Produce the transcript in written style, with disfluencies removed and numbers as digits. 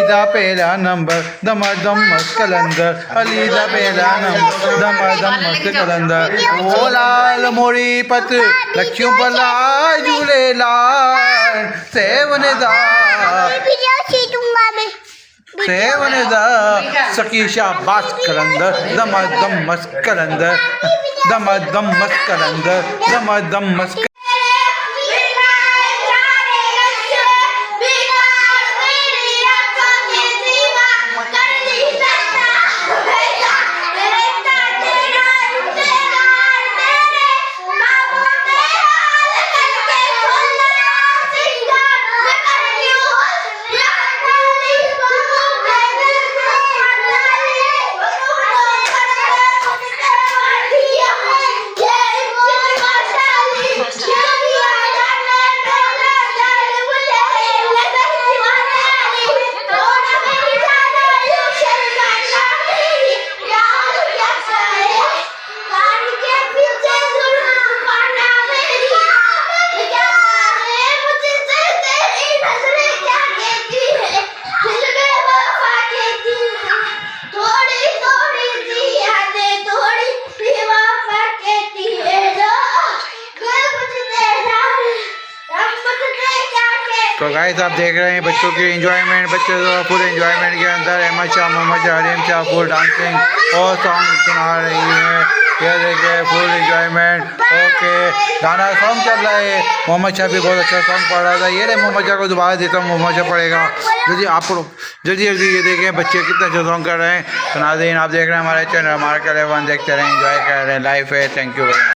दा पहला नंबर दमादम मस्त कलंदर, अली दा पहला नंबर दमादम मस्त कलंदर। ओ लाल मोरी पत लक्ष्यों भला झूलेलाल, सेवन दा सेवन दा सखी शाबाश कलंदर, दमादम मस्त कलंदर, दमादम मस्त कलंदर, दमादम मस्त। तो गाइस आप देख रहे हैं बच्चों की एंजॉयमेंट, बच्चे तो फुल एंजॉयमेंट के अंदर अहमद शाह, मोहम्मद शाह, हरीम शाह फुल डांसिंग और सॉन्ग सुना रही है। ये देखिए फुल एंजॉयमेंट। ओके गाना सॉन्ग चल रहा है। मोहम्मद शाह भी बहुत अच्छा सॉन्ग पढ़ रहा था। ये रहे मोहम्मद शाह को दोबारा देता हूँ, मोहम्मद शाह पढ़ेगा। जल्दी आप जल्दी जल्दी ये देखें बच्चे कितना अच्छा सॉन्ग कर रहे हैं। तो नाज़रीन आप देख रहे हैं हमारे चैनल हमारा कल 1 देखते रहें, एंजॉय कर रहे हैं। लाइफ है। Thank you.